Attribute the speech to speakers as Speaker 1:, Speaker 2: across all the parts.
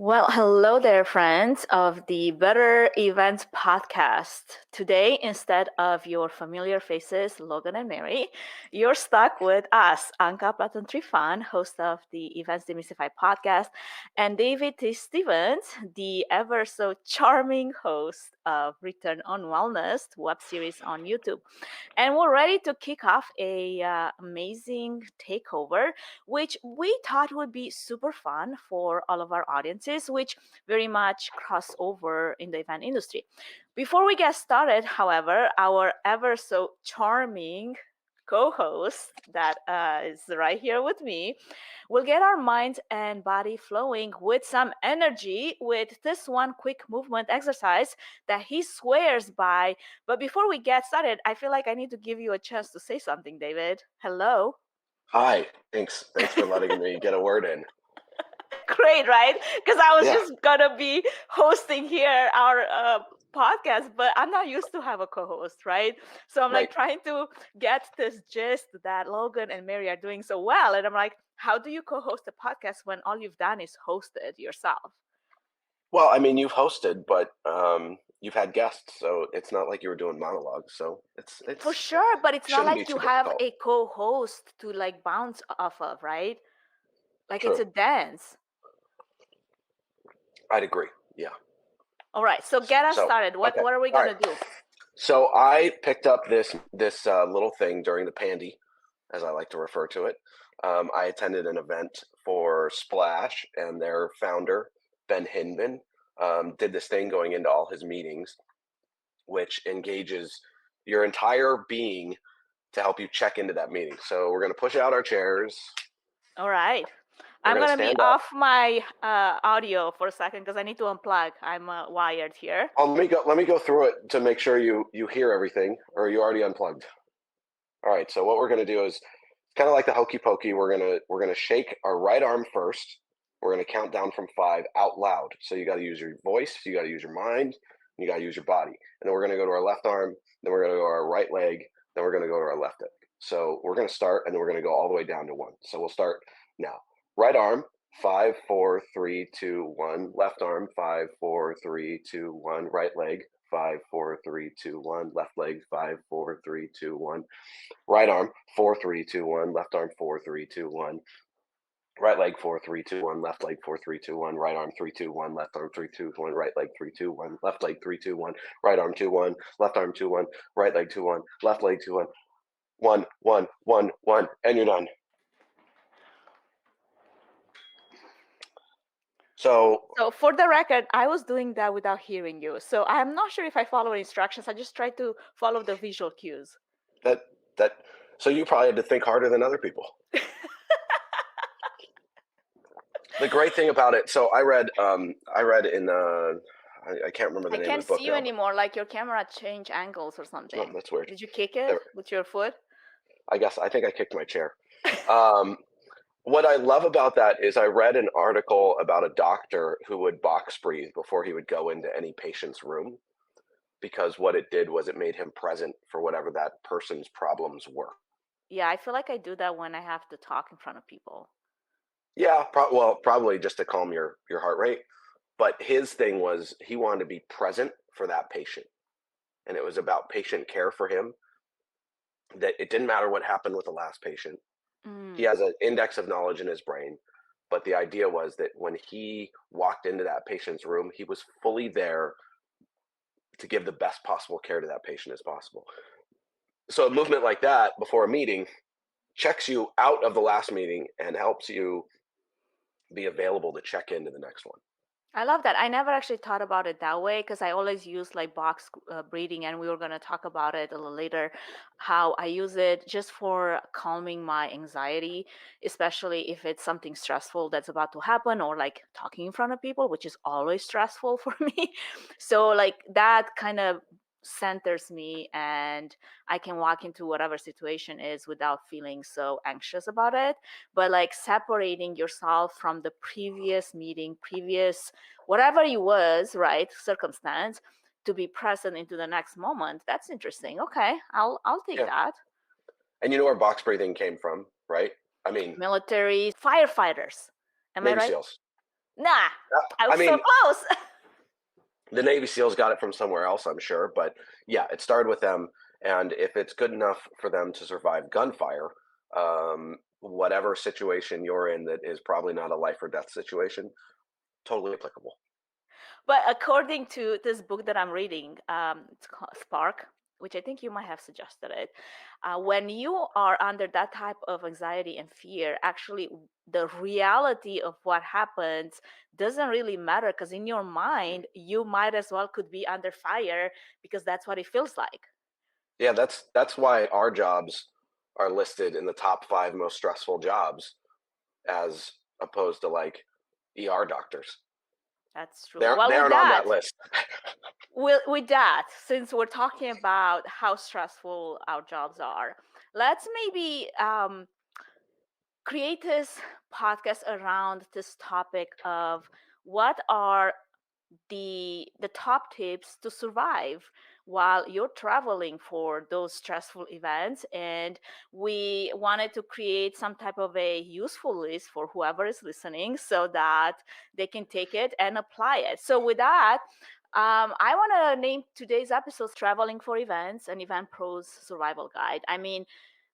Speaker 1: Well, hello there, friends of the Better Events podcast. Today, instead of your familiar faces, Logan and Mary, you're stuck with us, Anca and Trifan, host of the Events Demystified podcast, and David T. Stevens, the ever so charming host of Return on Wellness web series on YouTube. And we're ready to kick off a amazing takeover, which we thought would be super fun for all of our audiences, which very much cross over in the event industry. Before we get started, however, our ever so charming co-host that is right here with me will get our mind and body flowing with some energy with this one quick movement exercise that he swears by. But before we get started, I feel like I need to give you a chance to say something, David. Hello.
Speaker 2: Hi, thanks for letting me get a word in.
Speaker 1: Great, right? Because I was
Speaker 2: Yeah.
Speaker 1: just gonna be hosting here our podcast, but I'm not used to have a co-host, right? So I'm like
Speaker 2: Right.
Speaker 1: trying to get this gist that Logan and Mary are doing so well, and I'm like, how do you co-host a podcast when all you've done is host it yourself?
Speaker 2: Well, I mean, you've hosted, but you've had guests, so it's not like you were doing monologues. So
Speaker 1: For
Speaker 2: it's
Speaker 1: sure, but it's not
Speaker 2: shouldn't be
Speaker 1: like you
Speaker 2: too
Speaker 1: have
Speaker 2: difficult.
Speaker 1: a co-host to like bounce off of, right? Like it's
Speaker 2: True.
Speaker 1: a dance.
Speaker 2: I'd agree. Yeah.
Speaker 1: All right, so get us
Speaker 2: So
Speaker 1: started. What
Speaker 2: okay.
Speaker 1: what are we
Speaker 2: All right.
Speaker 1: gonna do?
Speaker 2: So I picked up this little thing during the pandy, as I like to refer to it. I attended an event for Splash, and their founder Ben Hinman did this thing going into all his meetings, which engages your entire being to help you check into that meeting. So we're going to push out our chairs.
Speaker 1: All right.
Speaker 2: We're
Speaker 1: I'm
Speaker 2: going to
Speaker 1: gonna be
Speaker 2: stand up.
Speaker 1: off my audio for a second because I need to unplug. I'm wired here.
Speaker 2: Oh, let me go through it to make sure you hear everything, or you already unplugged. All right. So what we're going to do is kind of like the hokey pokey. We're gonna shake our right arm first. We're going to count down from 5 out loud. So you got to use your voice, you got to use your mind, you got to use your body. And then we're going to go to our left arm, then we're going to go to our right leg, then we're going to go to our left leg. So we're going to start, and then we're going to go all the way down to 1. So we'll start now. Right arm, 5, 4, 3, 2, 1. Left arm, 5, 4, 3, 2, 1. Right leg, 5, 4, 3, 2, 1. Left leg, 5, 4, 3, 2, 1. Right arm, 4, 3, 2, 1. Left arm, 4, 3, 2, 1. Right leg 4, 3, 2, 1. Left leg 4, 3, 2, 1. Right arm 3, 2, 1. Left arm 3, 2, 1. Right leg 3, 2, 1. Left leg 3, 2, 1. Right arm 2, 1. Left arm 2, 1. Right leg 2, 1. Left leg 2, 1. 1, 1, 1, 1, and you're done. So
Speaker 1: for the record, I was doing that without hearing you. So I'm not sure if I followed instructions. I just tried to follow the visual cues.
Speaker 2: that that so you probably had to think harder than other people. The great thing about it, so I read in I can't remember the
Speaker 1: I
Speaker 2: name of
Speaker 1: can't
Speaker 2: the book
Speaker 1: see you
Speaker 2: now, but
Speaker 1: anymore, like your camera changed angles or
Speaker 2: oh,
Speaker 1: something.
Speaker 2: that's weird.
Speaker 1: Did you kick it
Speaker 2: There,
Speaker 1: with your foot?
Speaker 2: I think I kicked my chair. Um, What I love about that is I read an article about a doctor who would box breathe before he would go into any patient's room, because what it did was it made him present for whatever that person's problems were.
Speaker 1: Yeah, I feel like I do that when I have to talk in front of people.
Speaker 2: Yeah, probably just to calm your heart rate. But his thing was he wanted to be present for that patient, and it was about patient care for him. That it didn't matter what happened with the last patient. He
Speaker 1: Mm.
Speaker 2: has an index of knowledge in his brain, but the idea was that when he walked into that patient's room, he was fully there to give the best possible care to that patient as possible. So a movement like that before a meeting checks you out of the last meeting and helps you be available to check into the next one.
Speaker 1: I love that. I never actually thought about it that way because I always use like box breathing, and we were going to talk about it a little later. How I use it just for calming my anxiety, especially if it's something stressful that's about to happen, or like talking in front of people, which is always stressful for me. So, like, that kind of centers me, and I can walk into whatever situation is without feeling so anxious about it. But like separating yourself from the previous meeting, previous whatever it was, right, circumstance, to be present into the next moment. That's interesting. Okay, I'll take
Speaker 2: Yeah.
Speaker 1: that.
Speaker 2: And you know where box breathing came from, right? I mean,
Speaker 1: Military firefighters. Am I
Speaker 2: Navy
Speaker 1: right?
Speaker 2: SEALs.
Speaker 1: Nah, I
Speaker 2: I
Speaker 1: was so
Speaker 2: mean,
Speaker 1: close.
Speaker 2: the Navy SEALs got it from somewhere else, I'm sure, but yeah, it started with them. And if it's good enough for them to survive gunfire, whatever situation you're in that is probably not a life or death situation, totally applicable.
Speaker 1: But according to this book that I'm reading, it's called Spark, which I think you might have suggested it. When you are under that type of anxiety and fear, actually, the reality of what happens doesn't really matter because in your mind, you might as well could be under fire because that's what it feels like.
Speaker 2: Yeah, that's why our jobs are listed in the top 5 most stressful jobs as opposed to like ER doctors.
Speaker 1: That's true.
Speaker 2: They're
Speaker 1: Well,
Speaker 2: they
Speaker 1: with
Speaker 2: aren't on
Speaker 1: that,
Speaker 2: that list.
Speaker 1: with that, since we're talking about how stressful our jobs are, let's maybe create this podcast around this topic of what are the top tips to survive while you're traveling for those stressful events, and we wanted to create some type of a useful list for whoever is listening so that they can take it and apply it. So with that, I want to name today's episode Traveling for Events, an Event Pros Survival Guide. I mean,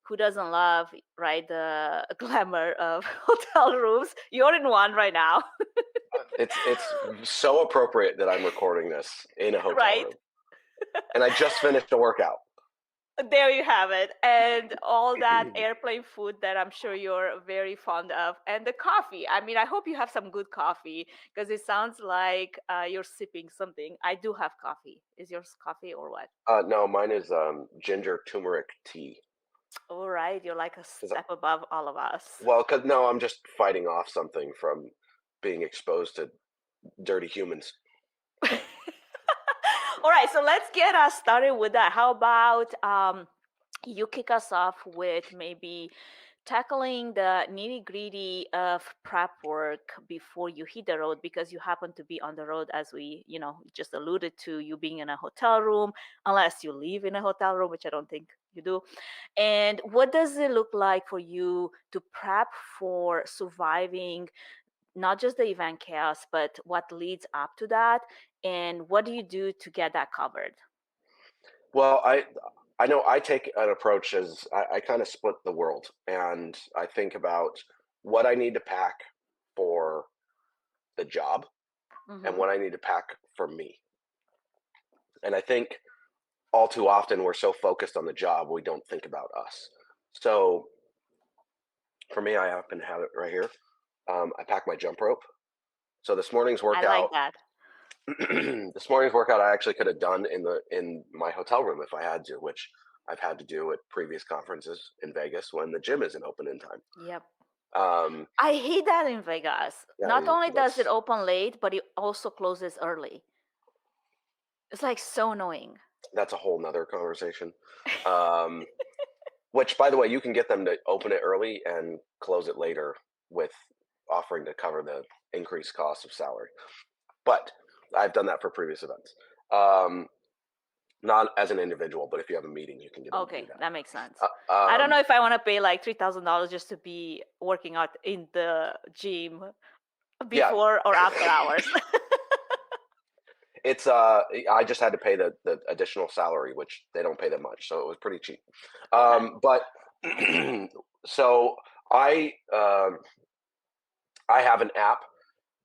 Speaker 1: who doesn't love, right, the glamour of hotel rooms? You're in one right now.
Speaker 2: It's so appropriate that I'm recording this in a hotel
Speaker 1: Right?
Speaker 2: room, and I just finished a workout.
Speaker 1: There you have it. And all that airplane food that I'm sure you're very fond of. And the coffee. I mean, I hope you have some good coffee because it sounds like you're sipping something. I do have coffee. Is yours coffee or what?
Speaker 2: No, mine is ginger turmeric tea.
Speaker 1: All right. You're like a
Speaker 2: 'Cause
Speaker 1: step above all of us.
Speaker 2: Well, because no, I'm just fighting off something from being exposed to dirty humans.
Speaker 1: All right. So let's get us started with that. How about you kick us off with maybe tackling the nitty gritty of prep work before you hit the road because you happen to be on the road, as we just alluded to, you being in a hotel room, unless you live in a hotel room, which I don't think you do. And what does it look like for you to prep for surviving not just the event chaos, but what leads up to that, and what do you do to get that covered?
Speaker 2: Well, I know I take an approach as I kind of split the world, and I think about what I need to pack for the job and
Speaker 1: Hmm.
Speaker 2: what I need to pack for me. And I think all too often we're so focused on the job we don't think about us. So for me, I happen to have it right here. I pack my jump rope. So this morning's
Speaker 1: I like
Speaker 2: workout,
Speaker 1: that.
Speaker 2: this morning's workout, I actually could have done in my hotel room if I had to, which I've had to do at previous conferences in Vegas when the gym isn't open in time.
Speaker 1: Yep.
Speaker 2: Um,
Speaker 1: I hate that in Vegas. Not
Speaker 2: yeah,
Speaker 1: only does it
Speaker 2: that's
Speaker 1: open late, but it also closes early. It's like so annoying.
Speaker 2: that's a whole nother conversation. Um, which, by the way, you can get them to open it early and close it later with offering to cover the increased cost of salary. But I've done that for previous events. Um, not as an individual, but if you have a meeting, you can get them to do
Speaker 1: Okay, that makes sense.
Speaker 2: that.
Speaker 1: I don't know if I want to pay like $3,000 just to be working out in the gym
Speaker 2: Yeah,
Speaker 1: before or after hours.
Speaker 2: it's I just had to pay the additional salary, which they don't pay that much, so it was pretty cheap.
Speaker 1: Okay.
Speaker 2: But so I I have an app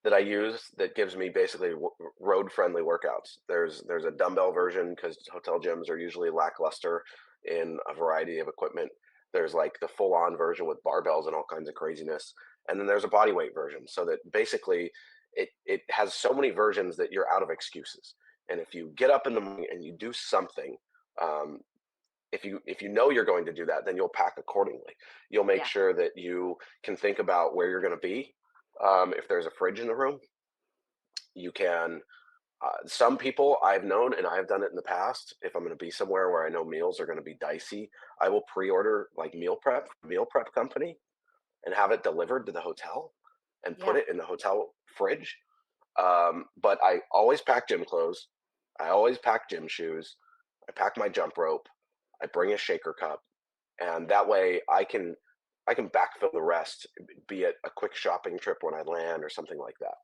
Speaker 2: that I use that gives me basically road friendly workouts. There's a dumbbell version because hotel gyms are usually lackluster in a variety of equipment. There's like the full on version with barbells and all kinds of craziness, and then there's a body weight version. So that basically it has so many versions that you're out of excuses. And if you get up in the morning and you do something, um, if you know you're going to do that, then you'll pack accordingly. You'll make
Speaker 1: Yeah.
Speaker 2: sure that you can think about where you're going to be. If there's a fridge in the room, you can. Some people I've known, and I've done it in the past. If I'm going to be somewhere where I know meals are going to be dicey, I will pre-order like meal prep company, and have it delivered to the hotel, and put
Speaker 1: Yeah.
Speaker 2: it in the hotel fridge. But I always pack gym clothes. I always pack gym shoes. I pack my jump rope. I bring a shaker cup, and that way I can backfill the rest, be it a quick shopping trip when I land or something like that.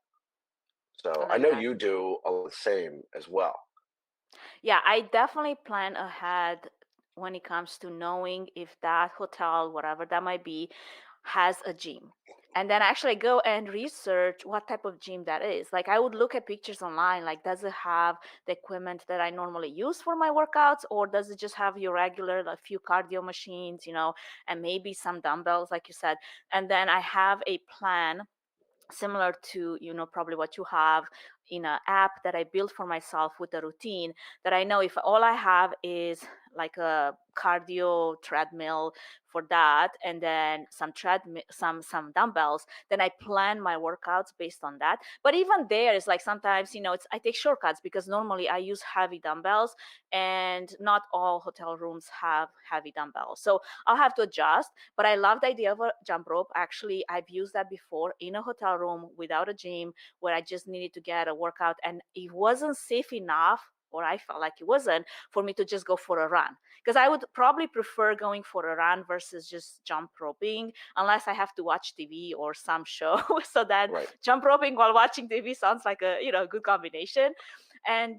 Speaker 2: So
Speaker 1: I
Speaker 2: I
Speaker 1: like
Speaker 2: know
Speaker 1: that.
Speaker 2: you do the same as well.
Speaker 1: Yeah, I definitely plan ahead when it comes to knowing if that hotel, whatever that might be, has a gym. And then actually go and research what type of gym that is. Like I would look at pictures online, like does it have the equipment that I normally use for my workouts, or does it just have your regular, a few cardio machines, and maybe some dumbbells, like you said. And then I have a plan similar to probably what you have in an app that I built for myself with a routine that I know if all I have is like a cardio treadmill for that and then some treadmill some dumbbells, then I plan my workouts based on that. But even there is like sometimes it's I take shortcuts because normally I use heavy dumbbells and not all hotel rooms have heavy dumbbells, so I'll have to adjust. But I love the idea of a jump rope. Actually, I've used that before in a hotel room without a gym where I just needed to get a workout and it wasn't safe enough, or I felt like it wasn't, for me to just go for a run. Because I would probably prefer going for a run versus just jump roping, unless I have to watch TV or some show. So that
Speaker 2: Right.
Speaker 1: jump roping while watching TV sounds like a good combination. And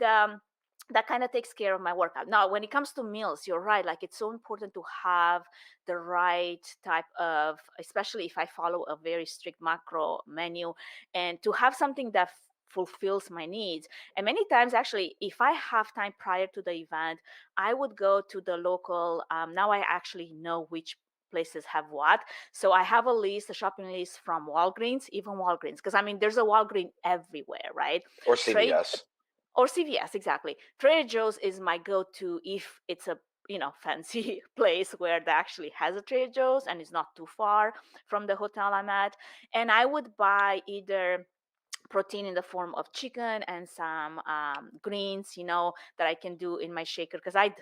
Speaker 1: that kind of takes care of my workout. Now, when it comes to meals, you're right. Like it's so important to have the right type of, especially if I follow a very strict macro menu, and to have something that fulfills my needs. And many times, actually, if I have time prior to the event, I would go to the local. Now I actually know which places have what. So I have a shopping list from Walgreens, even Walgreens, because I mean, there's a Walgreens everywhere, right?
Speaker 2: Or
Speaker 1: Trade
Speaker 2: CVS.
Speaker 1: or CVS, exactly. Trader Joe's is my go-to if it's a fancy place where that actually has a Trader Joe's and is not too far from the hotel I'm at. And I would buy either protein in the form of chicken and some greens, that I can do in my shaker, because I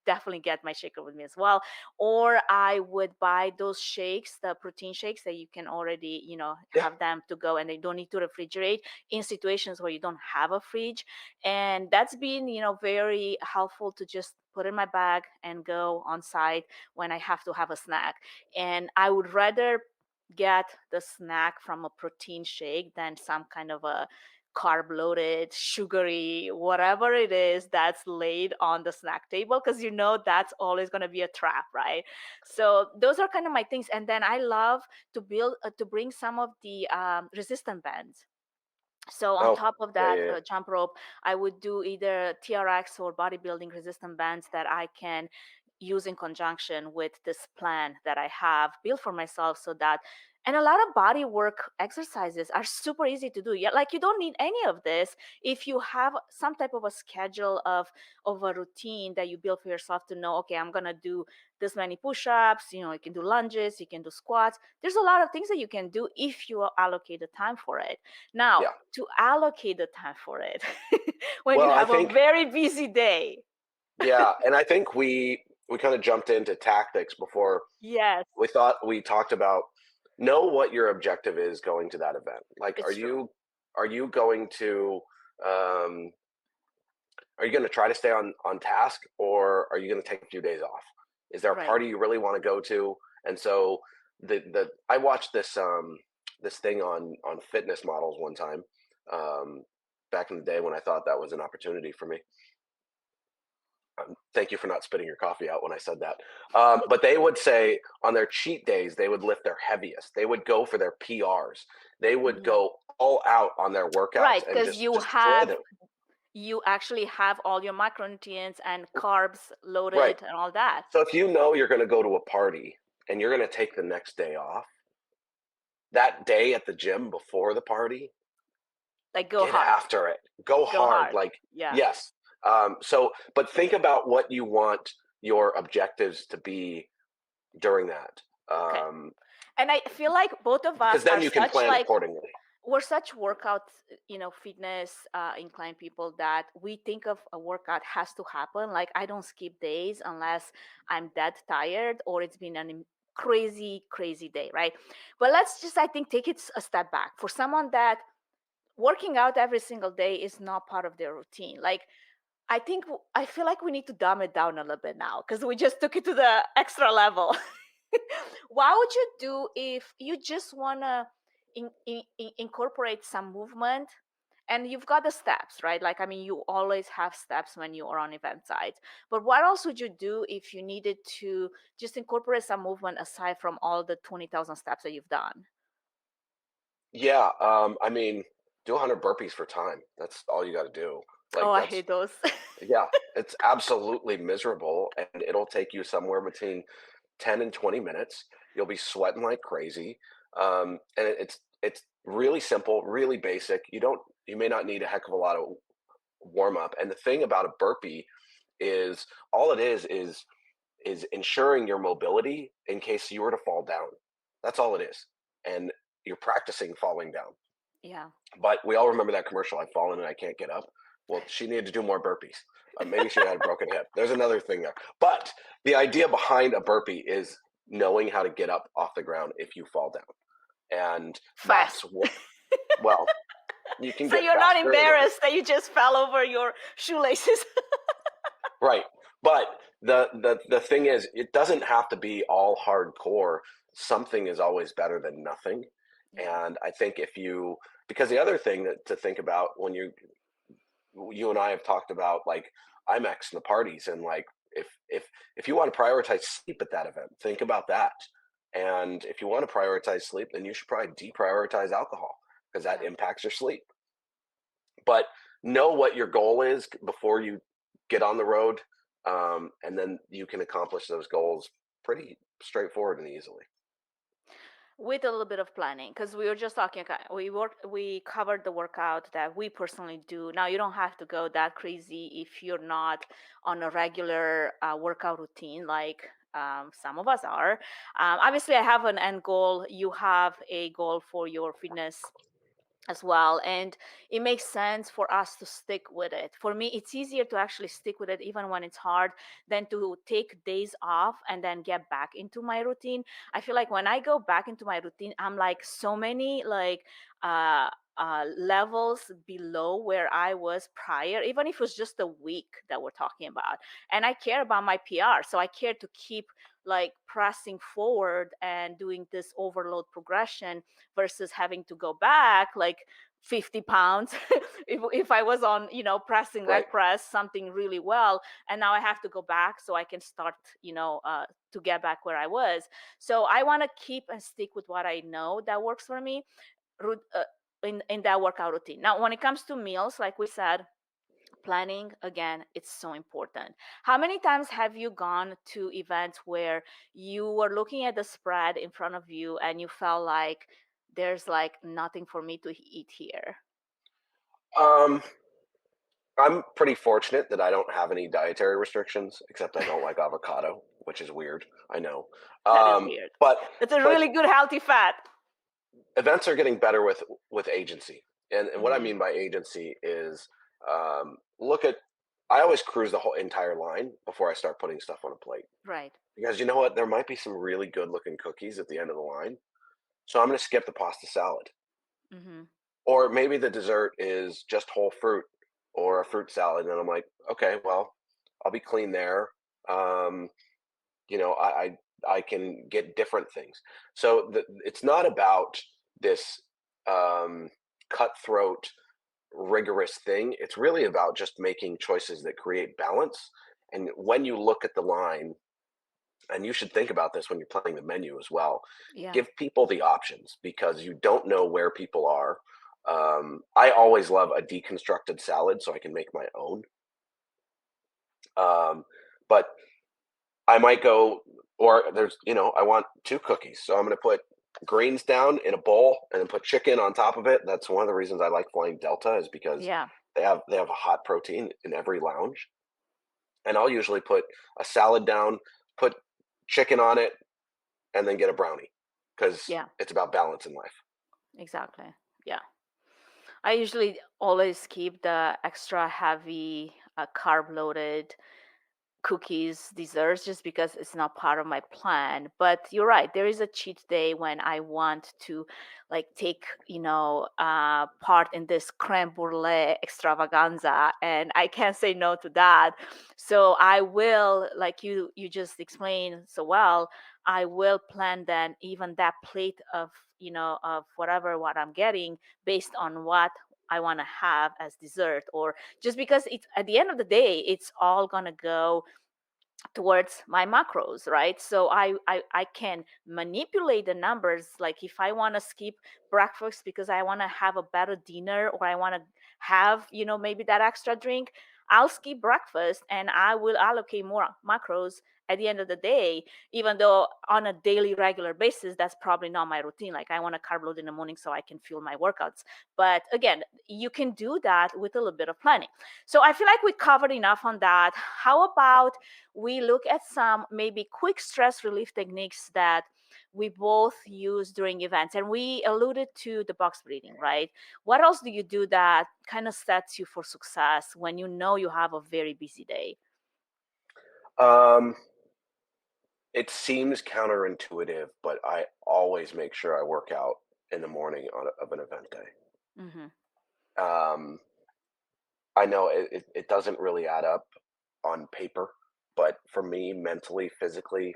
Speaker 1: definitely get my shaker with me as well. Or I would buy those shakes, the protein shakes that you can already,
Speaker 2: Yeah.
Speaker 1: have them to go and they don't need to refrigerate in situations where you don't have a fridge. And that's been, very helpful to just put in my bag and go on site when I have to have a snack. And I would rather get the snack from a protein shake than some kind of a carb loaded, sugary, whatever it is that's laid on the snack table, because that's always going to be a trap, right? So those are kind of my things. And then I love to bring some of the resistant bands. So on
Speaker 2: Oh,
Speaker 1: top of
Speaker 2: yeah,
Speaker 1: that
Speaker 2: yeah, yeah.
Speaker 1: jump rope, I would do either TRX or bodybuilding resistant bands that I can use in conjunction with this plan that I have built for myself. So that, and a lot of body work exercises are super easy to do. Yeah, like you don't need any of this if you have some type of a schedule of a routine that you build for yourself to know, okay, I'm gonna do this many push-ups. You can do lunges, you can do squats. There's a lot of things that you can do if you allocate the time for it. Now,
Speaker 2: Yeah.
Speaker 1: to allocate the time for it when you
Speaker 2: Well, I
Speaker 1: have a
Speaker 2: think,
Speaker 1: very busy day.
Speaker 2: yeah, and I think we kind of jumped into tactics before
Speaker 1: Yes,
Speaker 2: we talked about know what your objective is going to that event. Like,
Speaker 1: it's true.
Speaker 2: are you going to um, are you going to try to stay on task, or are you going to take a few days off? Is there a
Speaker 1: Right.
Speaker 2: party you really want to go to? And so the I watched this thing on fitness models one time, um, back in the day when I thought that was an opportunity for me. Thank you for not spitting your coffee out when I said that. But they would say on their cheat days, they would lift their heaviest. They would go for their PRs. They would
Speaker 1: Mhm.
Speaker 2: go all out on their workouts
Speaker 1: Right,
Speaker 2: and
Speaker 1: because
Speaker 2: just destroy them.
Speaker 1: you actually have all your macronutrients and carbs
Speaker 2: Right.
Speaker 1: loaded and all that.
Speaker 2: So if you know you're going to go to a party and you're going to take the next day off, that day at the gym before the party,
Speaker 1: Like go
Speaker 2: get
Speaker 1: hard.
Speaker 2: after it. Go
Speaker 1: Go
Speaker 2: hard.
Speaker 1: hard.
Speaker 2: Like,
Speaker 1: Yeah.
Speaker 2: yes. But think about what you want your objectives to be during that.
Speaker 1: Okay.
Speaker 2: Um,
Speaker 1: And I feel like both of
Speaker 2: because
Speaker 1: us
Speaker 2: then
Speaker 1: are
Speaker 2: you can
Speaker 1: such
Speaker 2: plan
Speaker 1: like
Speaker 2: accordingly.
Speaker 1: we're such workout, fitness inclined people that we think of a workout has to happen. Like I don't skip days unless I'm that tired or it's been an crazy, crazy day, right? But let's just, I think, take it a step back. For someone that working out every single day is not part of their routine, like I feel like we need to dumb it down a little bit now because we just took it to the extra level. What would you do if you just want to incorporate some movement And you've got the steps, right? Like, I mean, you always have steps when you are on event sites. But what else would you do if you needed to just incorporate some movement aside from all the 20,000 steps that you've done?
Speaker 2: Yeah, I mean, do 100 burpees for time. That's all you got to do.
Speaker 1: Oh,
Speaker 2: Like
Speaker 1: I
Speaker 2: that's
Speaker 1: hate those.
Speaker 2: yeah, it's absolutely miserable, and it'll take you somewhere between 10 and 20 minutes. You'll be sweating like crazy. And it's really simple, really basic. You may not need a heck of a lot of warm up. And the thing about a burpee is all it is ensuring your mobility in case you were to fall down. That's all it is. And you're practicing falling down.
Speaker 1: Yeah.
Speaker 2: But we all remember that commercial, I've fallen and I can't get up. Well, she needed to do more burpees. Maybe she had a broken hip. There's another thing there. But the idea behind a burpee is knowing how to get up off the ground if you fall down. And that's
Speaker 1: Fast.
Speaker 2: what, well, you can
Speaker 1: So
Speaker 2: get
Speaker 1: you're not
Speaker 2: faster.
Speaker 1: embarrassed that you just fell over your shoelaces.
Speaker 2: Right. But the thing is, it doesn't have to be all hardcore. Something is always better than nothing.
Speaker 1: Yeah.
Speaker 2: And I think because the other thing that to think about when you and I have talked about like IMAX and the parties and like if you want to prioritize sleep at that event, think about that. And if you want to prioritize sleep, then you should probably deprioritize alcohol because that
Speaker 1: Yeah.
Speaker 2: impacts your sleep. But know what your goal is before you get on the road, and then you can accomplish those goals pretty straightforward and easily.
Speaker 1: With a little bit of planning, because we were just talking, we covered the workout that we personally do. Now, you don't have to go that crazy if you're not on a regular workout routine like some of us are. Obviously, I have an end goal. You have a goal for your fitness as well, and it makes sense for us to stick with it. For me, it's easier to actually stick with it even when it's hard than to take days off and then get back into my routine. I feel like when I go back into my routine, I'm like so many like levels below where I was prior, even if it was just a week that we're talking about. And I care about my PR, so I care to keep like pressing forward and doing this overload progression versus having to go back like 50 pounds if I was on, pressing leg
Speaker 2: Right.
Speaker 1: press something really well, and now I have to go back so I can start, to get back where I was. So I want to keep and stick with what I know that works for me, in that workout routine. Now, when it comes to meals, like we said, planning again, it's so important. How many times have you gone to events where you were looking at the spread in front of you and you felt like there's like nothing for me to eat here?
Speaker 2: Um, I'm pretty fortunate that I don't have any dietary restrictions, except I don't like avocado, which is weird. I know.
Speaker 1: That is weird.
Speaker 2: But
Speaker 1: It's a
Speaker 2: but
Speaker 1: really good healthy fat.
Speaker 2: events are getting better with agency, and what I
Speaker 1: Hmm.
Speaker 2: mean by agency is look at. I always cruise the whole entire line before I start putting stuff on a plate
Speaker 1: Right.
Speaker 2: because you know what? There might be some really good looking cookies at the end of the line, so I'm going to skip the pasta salad.
Speaker 1: Hmm.
Speaker 2: Or maybe the dessert is just whole fruit or a fruit salad, and I'm like, okay, well, I'll be clean there. Um, I can get different things. So it's not about this um, cutthroat, rigorous thing. It's really about just making choices that create balance. And when you look at the line, and you should think about this when you're planning the menu as well,
Speaker 1: Yeah.
Speaker 2: give people the options because you don't know where people are. I always love a deconstructed salad so I can make my own. Um, but I might go, or I want two cookies. So I'm going to put greens down in a bowl and then put chicken on top of it. That's one of the reasons I like flying Delta is because
Speaker 1: Yeah.
Speaker 2: they have a hot protein in every lounge. And I'll usually put a salad down, put chicken on it, and then get a brownie because
Speaker 1: Yeah.
Speaker 2: it's about balance in life.
Speaker 1: Exactly. Yeah. I usually always keep the extra heavy, carb loaded cookies, desserts, just because it's not part of my plan. But you're right, there is a cheat day when I want to like take, part in this creme brulee extravaganza, and I can't say no to that. So I will, like you just explained so well, I will plan then even that plate of, of whatever what I'm getting based on what I want to have as dessert, or just because it's at the end of the day, it's all going to go towards my macros, right? So I can manipulate the numbers. Like if I want to skip breakfast because I want to have a better dinner, or I want to have, maybe that extra drink, I'll skip breakfast and I will allocate more macros at the end of the day, even though on a daily regular basis that's probably not my routine. Like I want to carb load in the morning so I can fuel my workouts. But again, you can do that with a little bit of planning. So I feel like we covered enough on that. How about we look at some maybe quick stress relief techniques that we both use during events? And we alluded to the box breathing, right? What else do you do that kind of sets you for success when you know you have a very busy day?
Speaker 2: Um, it seems counterintuitive, but I always make sure I work out in the morning of an event day.
Speaker 1: Hmm.
Speaker 2: Um, I know it doesn't really add up on paper, but for me, mentally, physically,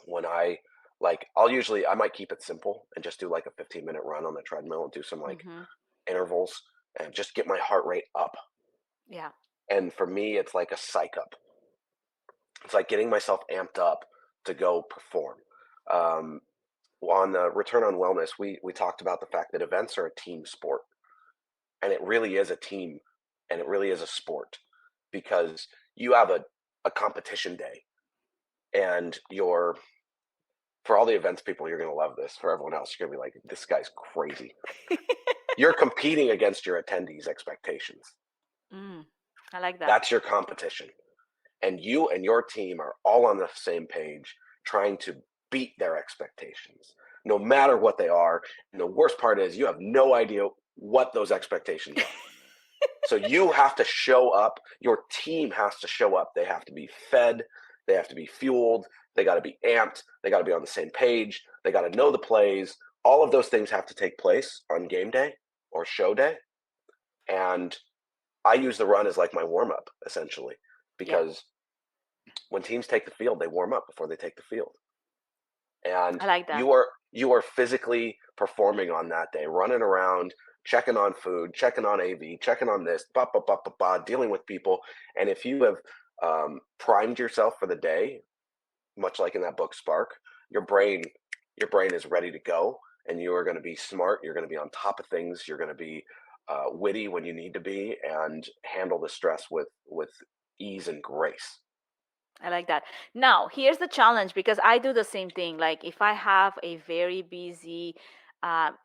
Speaker 2: when I might keep it simple and just do like a 15-minute run on the treadmill and do some like
Speaker 1: Hmm.
Speaker 2: intervals and just get my heart rate up.
Speaker 1: Yeah.
Speaker 2: And for me, it's like a psych up. It's like getting myself amped up to go perform. Um, on the return on wellness, we talked about the fact that events are a team sport, and it really is a team, and it really is a sport because you have a competition day, and you're for all the events people, you're going to love this. For everyone else, you're going to be like, this guy's crazy. You're competing against your attendees' expectations.
Speaker 1: Mm, I like that.
Speaker 2: That's your competition. And you and your team are all on the same page trying to beat their expectations, no matter what they are. And the worst part is you have no idea what those expectations are. So you have to show up. Your team has to show up. They have to be fed. They have to be fueled. They got to be amped. They got to be on the same page. They got to know the plays. All of those things have to take place on game day or show day. And I use the run as like my warm up, essentially,
Speaker 1: Yeah,
Speaker 2: because when teams take the field, they warm up before they take the field. And
Speaker 1: I like that.
Speaker 2: you are physically performing on that day, running around, checking on food, checking on AV, checking on this, dealing with people. And if you have primed yourself for the day, much like in that book Spark, your brain your brain is ready to go, and you are going to be smart. You're going to be on top of things. You're going to be witty when you need to be, and handle the stress with ease and grace.
Speaker 1: I like that. Now, here's the challenge, because I do the same thing. Like if I have a very busy,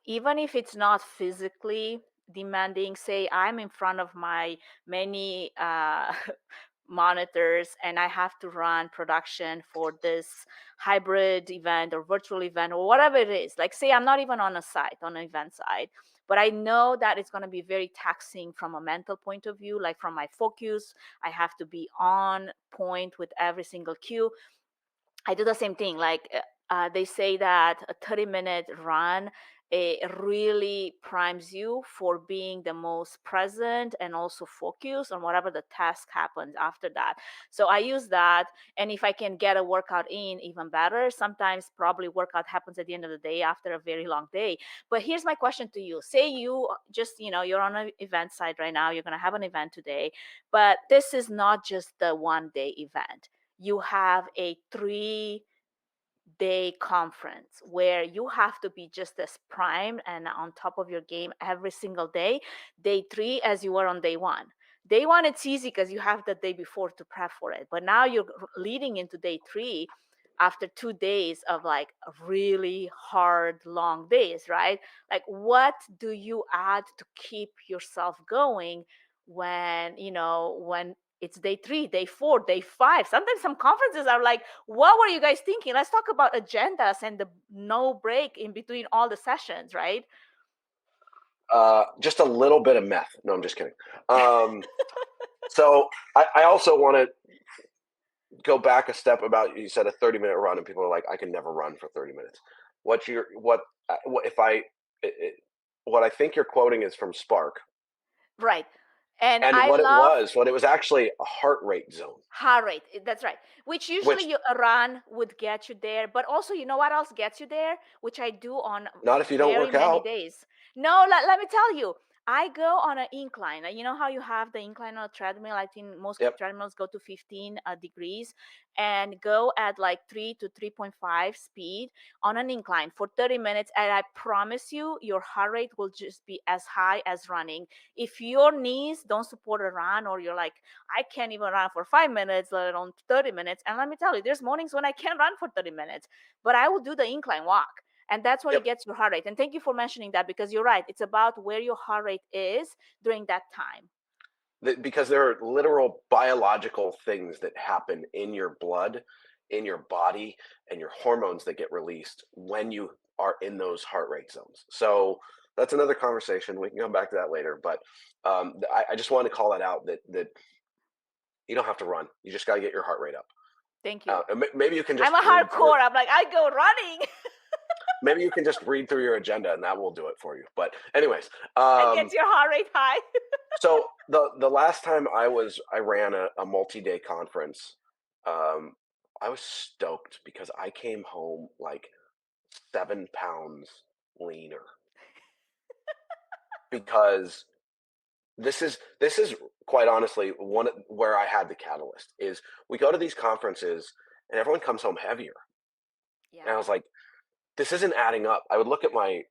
Speaker 1: even if it's not physically demanding, say I'm in front of my many monitors and I have to run production for this hybrid event or virtual event or whatever it is. Like say I'm not even on a site, on an event site, but I know that it's going to be very taxing from a mental point of view, like from my focus. I have to be on point with every single cue. I do the same thing. Like they say that a 30-minute run, it really primes you for being the most present and also focused on whatever the task happens after that. So I use that. And if I can get a workout in, even better. Sometimes probably workout happens at the end of the day after a very long day. But here's my question to you. Say you just, you're on an event site right now. You're going to have an event today. But this is not just the one day event. You have a 3-day conference where you have to be just as primed and on top of your game every single day. Day three, as you were on day one. Day one, it's easy because you have the day before to prep for it. But now you're leading into day three after 2 days of like really hard, long days, right? Like, what do you add to keep yourself going when it's day three, day four, day five? Sometimes some conferences are like, what were you guys thinking? Let's talk about agendas and the no break in between all the sessions, right?
Speaker 2: Just a little bit of meth. No, I'm just kidding. So I also want to go back a step about you said a 30-minute run, and people are like, I can never run for 30 minutes. What if what I think you're quoting is from Spark,
Speaker 1: Right. And
Speaker 2: and
Speaker 1: I love
Speaker 2: what it was actually a heart rate zone,
Speaker 1: heart rate. That's right. Which
Speaker 2: which
Speaker 1: usually a run would get you there. But also, you know what else gets you there? Which I do on
Speaker 2: not if you don't
Speaker 1: very
Speaker 2: work
Speaker 1: many
Speaker 2: out.
Speaker 1: days. No, let me tell you. I go on an incline. You know how you have the incline on a treadmill? I think most
Speaker 2: Yep.
Speaker 1: treadmills go to 15 degrees and go at like 3 to 3.5 speed on an incline for 30 minutes. And I promise you, your heart rate will just be as high as running. If your knees don't support a run, or you're like, I can't even run for 5 minutes, let alone 30 minutes. And let me tell you, there's mornings when I can't run for 30 minutes, but I will do the incline walk, and that's what it
Speaker 2: Yep.
Speaker 1: gets your heart rate. And thank you for mentioning that, because you're right, it's about where your heart rate is during that time.
Speaker 2: Because there are literal biological things that happen in your blood, in your body, and your hormones that get released when you are in those heart rate zones. So that's another conversation. We can come back to that later. But I just wanted to call that out, that you don't have to run. You just got to get your heart rate up.
Speaker 1: Thank you.
Speaker 2: And maybe you can
Speaker 1: I'm
Speaker 2: just
Speaker 1: a
Speaker 2: read through.
Speaker 1: hardcore, I'm like, I go running.
Speaker 2: Maybe you can just read through your agenda, and that will do it for you. But anyways,
Speaker 1: It gets your heart rate high.
Speaker 2: so the last time I ran a multi-day conference, um, I was stoked because I came home like 7 pounds leaner, because this is quite honestly where I had the catalyst. Is we go to these conferences and everyone comes home heavier, and I
Speaker 1: Yeah.
Speaker 2: was like, this isn't adding up. I would look at my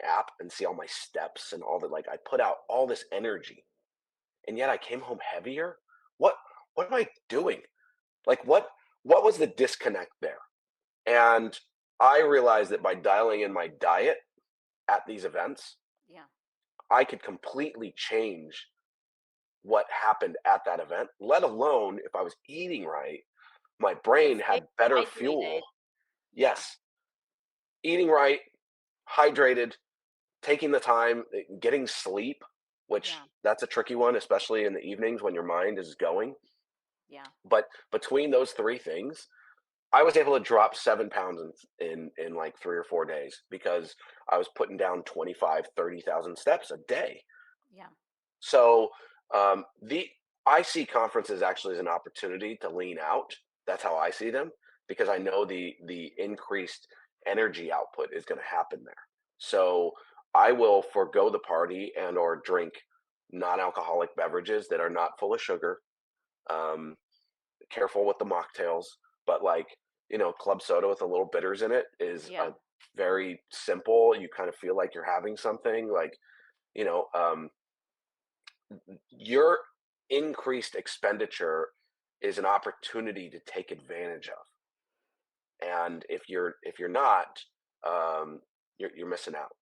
Speaker 2: app and see all my steps and all that. Like, I put out all this energy, and yet I came home heavier. What what am I doing? Like, what was the disconnect there? And I realized that by dialing in my diet at these events,
Speaker 1: Yeah.
Speaker 2: I could completely change what happened at that event, let alone if I was eating right, my
Speaker 1: And
Speaker 2: brain
Speaker 1: stay
Speaker 2: had better
Speaker 1: hydrated.
Speaker 2: fuel.
Speaker 1: Yeah.
Speaker 2: Yes, eating right, hydrated, taking the time, getting sleep, which
Speaker 1: Yeah.
Speaker 2: that's a tricky one, especially in the evenings when your mind is going.
Speaker 1: Yeah.
Speaker 2: But between those three things, I was able to drop 7 pounds in like 3 or 4 days, because I was putting down 25, 30,000 steps a day.
Speaker 1: Yeah.
Speaker 2: So the I see conferences actually as an opportunity to lean out. That's how I see them, because I know the increased energy output is going to happen there. So I will forego the party and or drink non-alcoholic beverages that are not full of sugar. Um, Careful with the mocktails, but like, club soda with a little bitters in it is
Speaker 1: Yeah.
Speaker 2: a very simple. You kind of feel like you're having something, like, you know, um, your increased expenditure is an opportunity to take advantage of. And if you're not, you're missing out.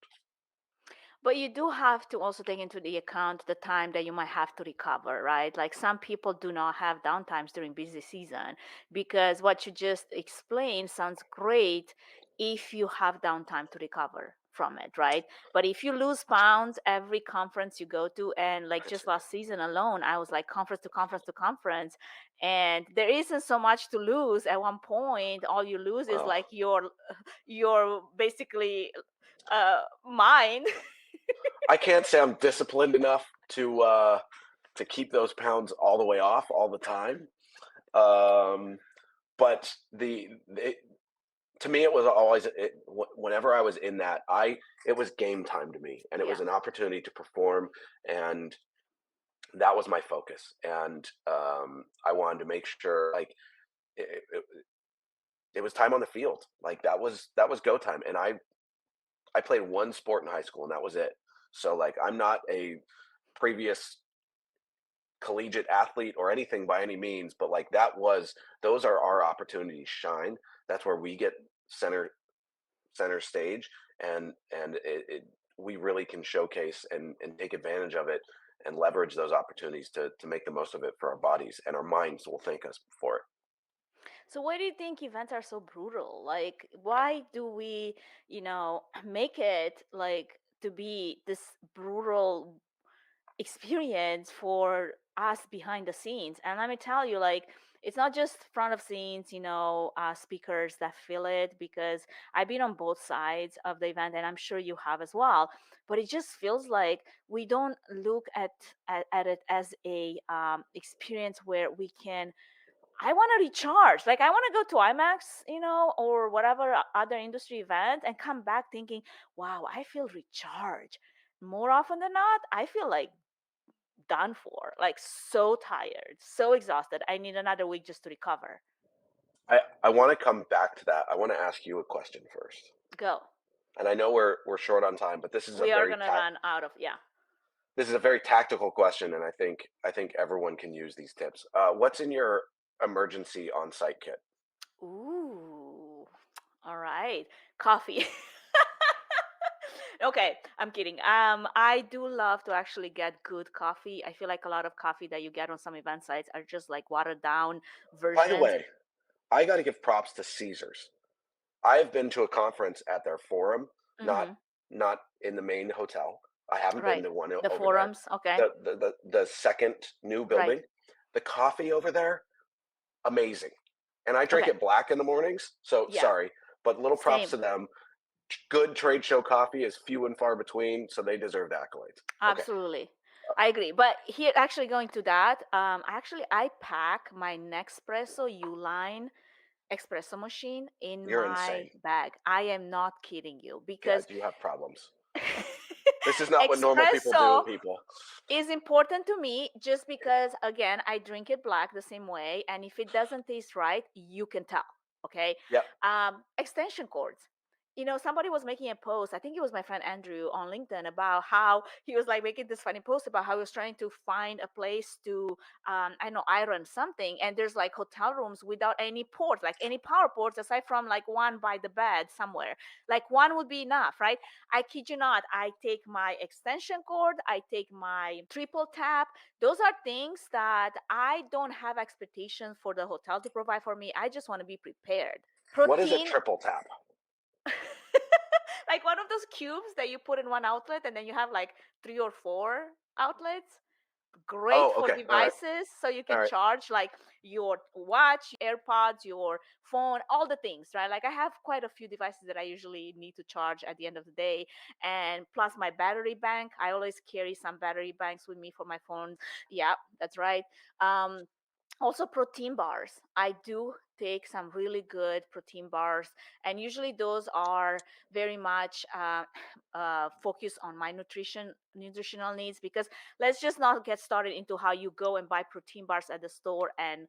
Speaker 1: But you do have to also take into the account the time that you might have to recover, right? Like, some people do not have downtimes during busy season, because what you just explained sounds great if you have downtime to recover from it, right? But if you lose pounds every conference you go to, and like just last season alone, I was like conference to conference to conference, and there isn't so much to lose. At one point, all you lose is
Speaker 2: Well,
Speaker 1: like your basically mind.
Speaker 2: I can't say I'm disciplined enough to keep those pounds all the way off all the time. Um, but to me, it was always whenever I was in that, I it was game time to me, and it was
Speaker 1: Yeah.
Speaker 2: an opportunity to perform, and that was my focus. And I wanted to make sure, like, it, it, it was time on the field. Like, that was go time. And I played one sport in high school, and that was it. So like, I'm not a previous collegiate athlete or anything by any means, but like, those are our opportunities to shine. That's where we get center stage, and we really can showcase and take advantage of it, and leverage those opportunities to make the most of it for our bodies, and our minds will thank us for it.
Speaker 1: So why do you think events are so brutal? Like, why do we, make it like to be this brutal experience for us behind the scenes? And let me tell you, like, it's not just front of scenes, speakers that feel it, because I've been on both sides of the event, and I'm sure you have as well. But it just feels like we don't look at it as a experience where we can, I want to recharge. Like, I want to go to IMAX, or whatever other industry event, and come back thinking, wow, I feel recharged. more often than not, I feel like done for, like so tired, so exhausted. I need another week just to recover.
Speaker 2: I want to come back to that. I want to ask you a question first.
Speaker 1: Go.
Speaker 2: And I know we're short on time, but
Speaker 1: We are gonna run out of, yeah.
Speaker 2: this is a very tactical question, and I think everyone can use these tips. What's in your emergency on-site kit?
Speaker 1: Ooh. All right. Coffee. Okay, I'm kidding. I do love to actually get good coffee. I feel like a lot of coffee that you get on some event sites are just like watered down
Speaker 2: By the
Speaker 1: versions.
Speaker 2: way, I got to give props to Caesars. I have been to a conference at their forum, not
Speaker 1: Mm-hmm.
Speaker 2: not in the main hotel. I haven't been
Speaker 1: Right.
Speaker 2: to one
Speaker 1: The
Speaker 2: over there.
Speaker 1: forums. Okay.
Speaker 2: The second new
Speaker 1: Right.
Speaker 2: building, the coffee over there, amazing. And I drink
Speaker 1: Okay.
Speaker 2: it black in the mornings, so
Speaker 1: Yeah.
Speaker 2: sorry, but little props
Speaker 1: Same.
Speaker 2: to them. Good trade show coffee is few and far between, so they deserve the accolades. Okay,
Speaker 1: Absolutely. I agree. But here, actually going to that, actually, I pack my Nespresso Uline espresso machine in
Speaker 2: you're
Speaker 1: my
Speaker 2: insane.
Speaker 1: bag. I am not kidding you
Speaker 2: Yeah,
Speaker 1: because
Speaker 2: you have problems. This is not what normal people do,
Speaker 1: espresso
Speaker 2: people.
Speaker 1: is important to me just because, again, I drink it black the same way, and if it doesn't taste right, you can tell. Okay.
Speaker 2: Yep.
Speaker 1: Extension cords. Somebody was making a post, I think it was my friend Andrew on LinkedIn, about how he was like making this funny post about how he was trying to find a place to I know, iron something, and there's like hotel rooms without any ports, like any power ports aside from like one by the bed somewhere. Like one would be enough, right? I kid you not, I take my extension cord, I take my triple tap. Those are things that I don't have expectations for the hotel to provide for me. I just want to be prepared.
Speaker 2: What is a
Speaker 1: Protein.
Speaker 2: triple tap?
Speaker 1: Like one of those cubes that you put in one outlet and then you have like three or four outlets. Great
Speaker 2: Oh,
Speaker 1: for
Speaker 2: okay. All right.
Speaker 1: devices, so you
Speaker 2: All
Speaker 1: can
Speaker 2: right.
Speaker 1: charge like your watch, AirPods, your phone, all the things, right? Like I have quite a few devices that I usually need to charge at the end of the day, and plus my battery bank. I always carry some battery banks with me for my phone. Yeah, that's right. um Also protein bars. I do take some really good protein bars, and usually those are very much focused on my nutritional needs, because let's just not get started into how you go and buy protein bars at the store and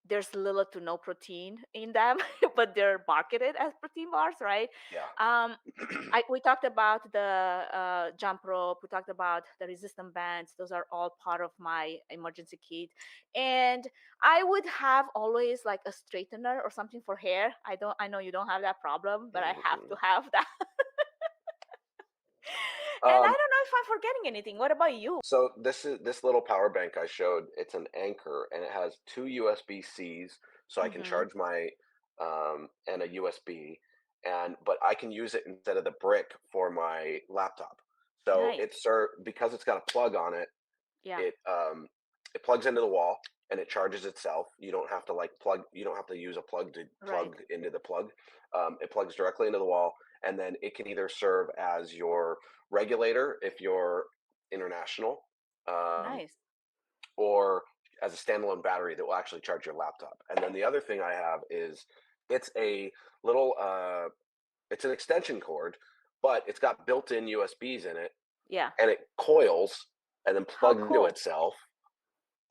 Speaker 1: there's little to no protein in them, but they're marketed as protein bars, right?
Speaker 2: Yeah.
Speaker 1: um, we talked about the jump rope. We talked about the resistant bands. Those are all part of my emergency kit. And I would have always like a straightener or something for hair. I know you don't have that problem, but I have to have that. And I don't
Speaker 2: Um,
Speaker 1: know if I'm forgetting anything. What about you?
Speaker 2: so this little power bank I showed. It's an Anchor, and it has two USB Cs, so I can
Speaker 1: Mm-hmm.
Speaker 2: charge my and a USB, but I can use it instead of the brick for my laptop. So
Speaker 1: Nice.
Speaker 2: because it's got a plug on it.
Speaker 1: Yeah.
Speaker 2: It plugs into the wall and it charges itself. You don't have to plug. You don't have to use a plug to
Speaker 1: Right.
Speaker 2: plug into the plug. It plugs directly into the wall, and then it can either serve as your regulator if you're international, um,
Speaker 1: Nice.
Speaker 2: or as a standalone battery that will actually charge your laptop. And then the other thing I have is it's a little it's an extension cord, but it's got built-in USBs in it,
Speaker 1: Yeah.
Speaker 2: and it coils and then
Speaker 1: How
Speaker 2: plugs into
Speaker 1: cool.
Speaker 2: itself.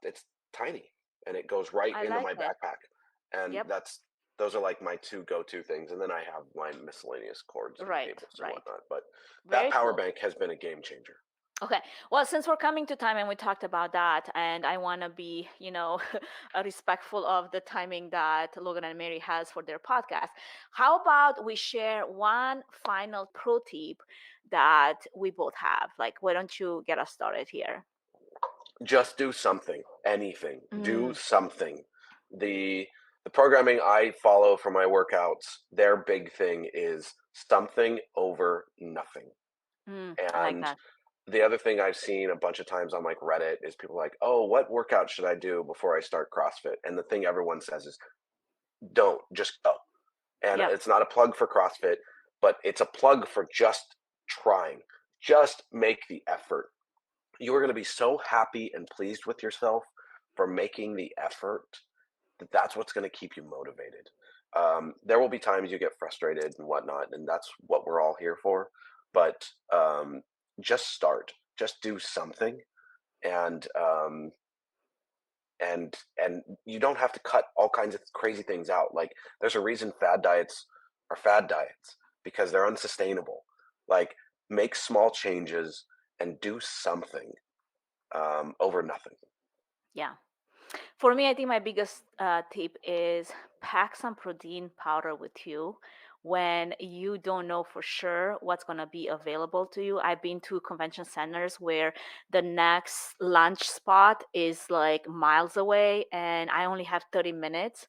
Speaker 2: It's tiny and it goes right
Speaker 1: I
Speaker 2: into
Speaker 1: like
Speaker 2: my
Speaker 1: it.
Speaker 2: backpack. And
Speaker 1: Yep.
Speaker 2: those are like my two go-to things. And then I have my miscellaneous cords and
Speaker 1: Right.
Speaker 2: cables and
Speaker 1: Right.
Speaker 2: whatnot. But that
Speaker 1: Very
Speaker 2: power
Speaker 1: cool.
Speaker 2: bank has been a game changer.
Speaker 1: Okay. Well, since we're coming to time and we talked about that, and I want to be, respectful of the timing that Logan and Mary has for their podcast, how about we share one final pro tip that we both have? Like, why don't you get us started here?
Speaker 2: Just do something, anything, do
Speaker 1: Mm,
Speaker 2: something. The the programming I follow for my workouts, their big thing is something over nothing.
Speaker 1: I like
Speaker 2: And
Speaker 1: that.
Speaker 2: the other thing I've seen a bunch of times on like Reddit is people like, "Oh, what workout should I do before I start CrossFit?" And the thing everyone says is, "Don't, just go." And
Speaker 1: Yep.
Speaker 2: it's not a plug for CrossFit, but it's a plug for just trying. Just make the effort. You are going to be so happy and pleased with yourself for making the effort that's what's going to keep you motivated. There will be times you get frustrated and whatnot, and that's what we're all here for. But just start, just do something, and and you don't have to cut all kinds of crazy things out. Like there's a reason fad diets are fad diets because they're unsustainable. Like make small changes and do something over nothing.
Speaker 1: Yeah. For me, I think my biggest tip is pack some protein powder with you when you don't know for sure what's going to be available to you. I've been to convention centers where the next lunch spot is like miles away, and I only have 30 minutes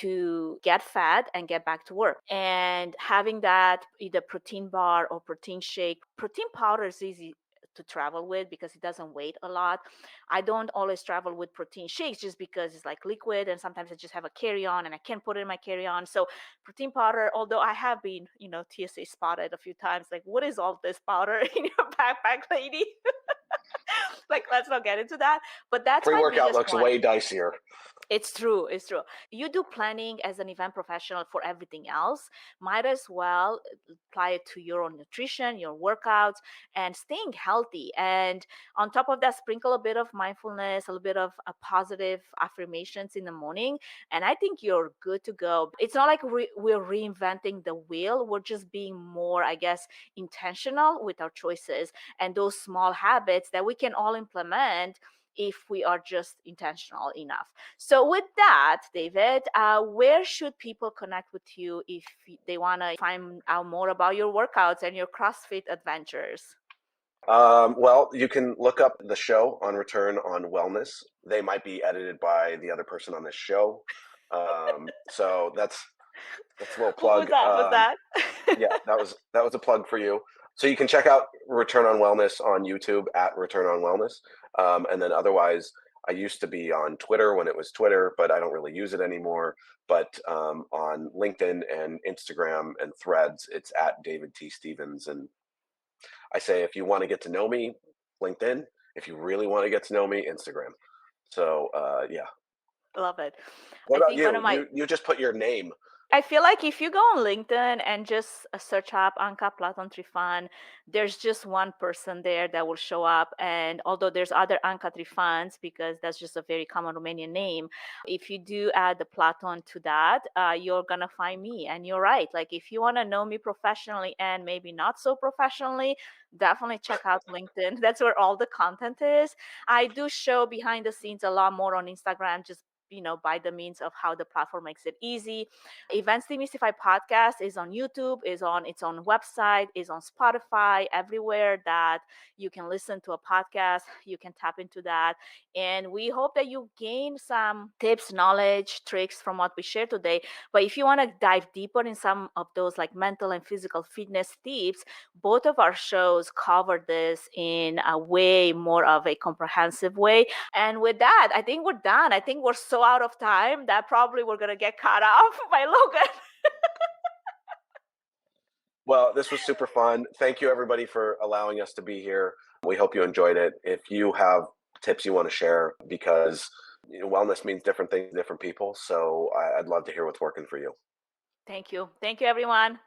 Speaker 1: to get fed and get back to work. And having that either protein bar or protein shake, protein powder is easy to travel with because it doesn't weigh a lot. I don't always travel with protein shakes just because it's like liquid, and sometimes I just have a carry-on and I can't put it in my carry-on. So protein powder, although I have been, TSA spotted a few times, like, what is all this powder in your backpack, lady? Like, let's not get into that. But that's my
Speaker 2: Pre-workout
Speaker 1: biggest
Speaker 2: looks
Speaker 1: one.
Speaker 2: way dicier.
Speaker 1: It's true. It's true. You do planning as an event professional for everything else. Might as well apply it to your own nutrition, your workouts, and staying healthy. And on top of that, sprinkle a bit of mindfulness, a little bit of positive affirmations in the morning. And I think you're good to go. It's not like we're reinventing the wheel. We're just being more, I guess, intentional with our choices and those small habits that we can all implement if we are just intentional enough. So, with that, David, where should people connect with you if they want to find out more about your workouts and your CrossFit adventures?
Speaker 2: Well, you can look up the show on Return on Wellness. They might be edited by the other person on this show. So that's a little
Speaker 1: What was
Speaker 2: plug.
Speaker 1: that? Was that?
Speaker 2: Yeah, that was a plug for you. So you can check out Return on Wellness on YouTube at Return on Wellness, and then otherwise, I used to be on Twitter when it was Twitter, but I don't really use it anymore. But on LinkedIn and Instagram and Threads, it's at David T Stevens. And I say if you want to get to know me, LinkedIn. If you really want to get to know me, Instagram. So yeah.
Speaker 1: Love it.
Speaker 2: What
Speaker 1: I
Speaker 2: about
Speaker 1: think one
Speaker 2: you?
Speaker 1: of my
Speaker 2: You just put your name.
Speaker 1: I feel like if you go on LinkedIn and just search up Anca Platon Trifan, there's just one person there that will show up. And although there's other Anca Trifans, because that's just a very common Romanian name, if you do add the Platon to that, you're going to find me. And you're right. Like if you want to know me professionally and maybe not so professionally, definitely check out LinkedIn. That's where all the content is. I do show behind the scenes a lot more on Instagram, just by the means of how the platform makes it easy. Events Demystify podcast is on YouTube, is on its own website, is on Spotify, everywhere that you can listen to a podcast, you can tap into that. And we hope that you gain some tips, knowledge, tricks from what we shared today. But if you want to dive deeper in some of those like mental and physical fitness tips, both of our shows cover this in a way more of a comprehensive way. And with that, I think we're done. I think we're so out of time that probably we're going to get cut off by Logan.
Speaker 2: Well, this was super fun. Thank you, everybody, for allowing us to be here. We hope you enjoyed it. If you have tips you want to share, because wellness means different things to different people. So I'd love to hear what's working for you.
Speaker 1: Thank you. Thank you, everyone.